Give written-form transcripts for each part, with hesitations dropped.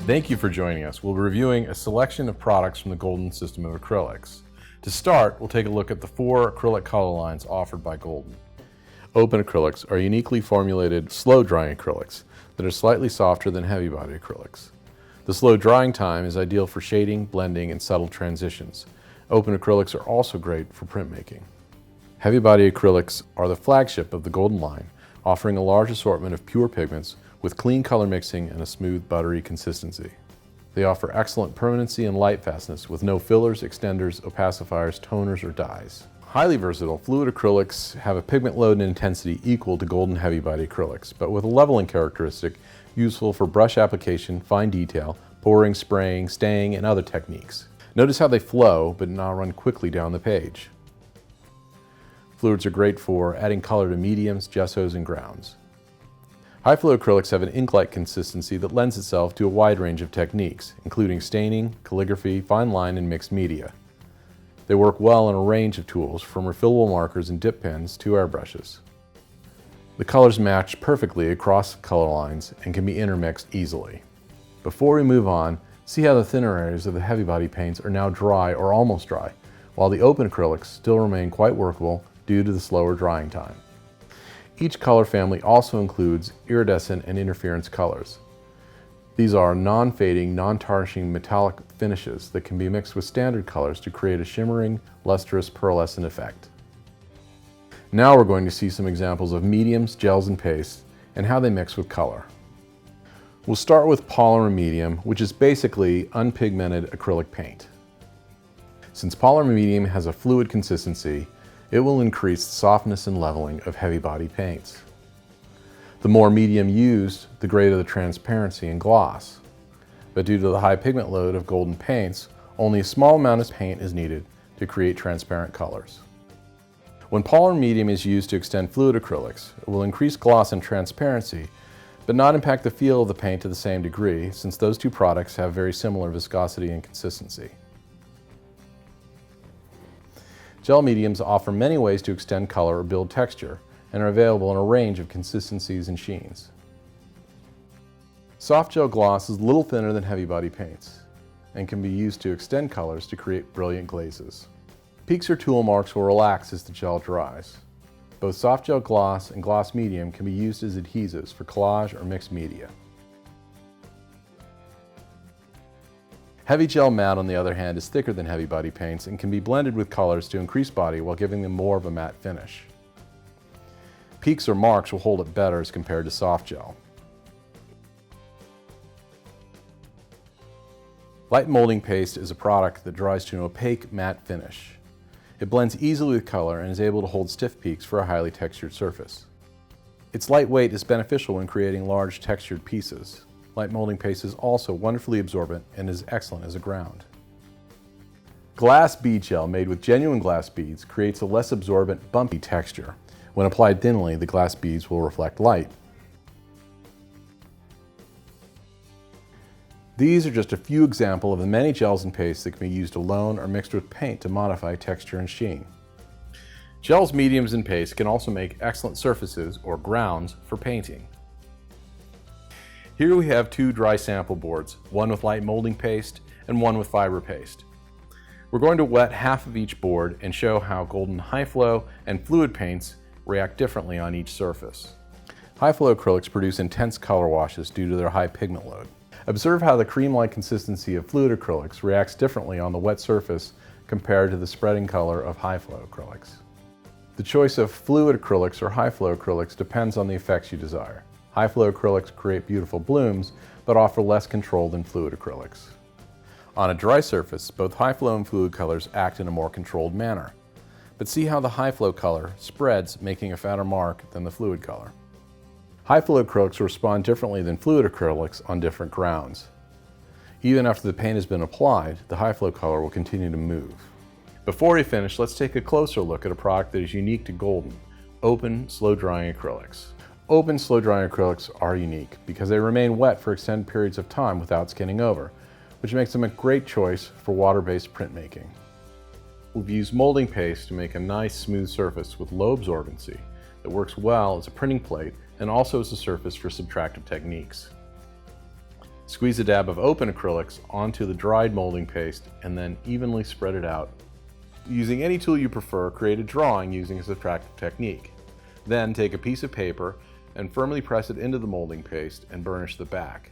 Thank you for joining us. We'll be reviewing a selection of products from the Golden system of acrylics. To start, we'll take a look at the 4 acrylic color lines offered by Golden. Open Acrylics are uniquely formulated slow-drying acrylics that are slightly softer than heavy-body acrylics. The slow drying time is ideal for shading, blending, and subtle transitions. Open acrylics are also great for printmaking. Heavy-body acrylics are the flagship of the Golden line, offering a large assortment of pure pigments with clean color mixing and a smooth, buttery consistency. They offer excellent permanency and light fastness with no fillers, extenders, opacifiers, toners, or dyes. Highly versatile, fluid acrylics have a pigment load and intensity equal to Golden heavy-body acrylics, but with a leveling characteristic useful for brush application, fine detail, pouring, spraying, staying, and other techniques. Notice how they flow, but not run quickly down the page. Fluids are great for adding color to mediums, gessos, and grounds. High Flow Acrylics have an ink-like consistency that lends itself to a wide range of techniques, including staining, calligraphy, fine line, and mixed media. They work well on a range of tools, from refillable markers and dip pens to airbrushes. The colors match perfectly across color lines and can be intermixed easily. Before we move on, see how the thinner areas of the heavy-body paints are now dry or almost dry, while the open acrylics still remain quite workable due to the slower drying time. Each color family also includes iridescent and interference colors. These are non-fading, non-tarnishing metallic finishes that can be mixed with standard colors to create a shimmering, lustrous, pearlescent effect. Now we're going to see some examples of mediums, gels, and pastes, and how they mix with color. We'll start with Polymer Medium, which is basically unpigmented acrylic paint. Since Polymer Medium has a fluid consistency, it will increase the softness and leveling of heavy-body paints. The more medium used, the greater the transparency and gloss. But due to the high pigment load of Golden paints, only a small amount of paint is needed to create transparent colors. When Polymer Medium is used to extend fluid acrylics, it will increase gloss and transparency, but not impact the feel of the paint to the same degree, since those two products have very similar viscosity and consistency. Gel mediums offer many ways to extend color or build texture, and are available in a range of consistencies and sheens. Soft gel gloss is a little thinner than heavy-body paints, and can be used to extend colors to create brilliant glazes. Peaks or tool marks will relax as the gel dries. Both soft gel gloss and gloss medium can be used as adhesives for collage or mixed media. Heavy gel matte, on the other hand, is thicker than heavy-body paints and can be blended with colors to increase body while giving them more of a matte finish. Peaks or marks will hold it better as compared to soft gel. Light molding paste is a product that dries to an opaque matte finish. It blends easily with color and is able to hold stiff peaks for a highly textured surface. Its light weight is beneficial when creating large textured pieces. Light molding paste is also wonderfully absorbent and is excellent as a ground. Glass bead gel made with genuine glass beads creates a less absorbent, bumpy texture. When applied thinly, the glass beads will reflect light. These are just a few examples of the many gels and pastes that can be used alone or mixed with paint to modify texture and sheen. Gels, mediums, and pastes can also make excellent surfaces or grounds for painting. Here we have 2 dry sample boards, one with light molding paste and one with fiber paste. We're going to wet half of each board and show how Golden high flow and fluid paints react differently on each surface. High flow acrylics produce intense color washes due to their high pigment load. Observe how the cream-like consistency of fluid acrylics reacts differently on the wet surface compared to the spreading color of high flow acrylics. The choice of fluid acrylics or high flow acrylics depends on the effects you desire. High flow acrylics create beautiful blooms, but offer less control than fluid acrylics. On a dry surface, both high flow and fluid colors act in a more controlled manner. But see how the high flow color spreads, making a fatter mark than the fluid color. High flow acrylics respond differently than fluid acrylics on different grounds. Even after the paint has been applied, the high flow color will continue to move. Before we finish, let's take a closer look at a product that is unique to Golden: Open slow drying acrylics. Open slow drying acrylics are unique because they remain wet for extended periods of time without skinning over, which makes them a great choice for water-based printmaking. We've used molding paste to make a nice smooth surface with low absorbency that works well as a printing plate and also as a surface for subtractive techniques. Squeeze a dab of Open Acrylics onto the dried molding paste and then evenly spread it out. Using any tool you prefer, create a drawing using a subtractive technique. Then take a piece of paper and firmly press it into the molding paste and burnish the back.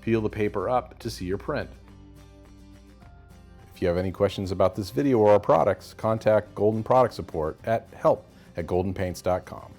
Peel the paper up to see your print. If you have any questions about this video or our products, contact Golden Product Support at help@goldenpaints.com.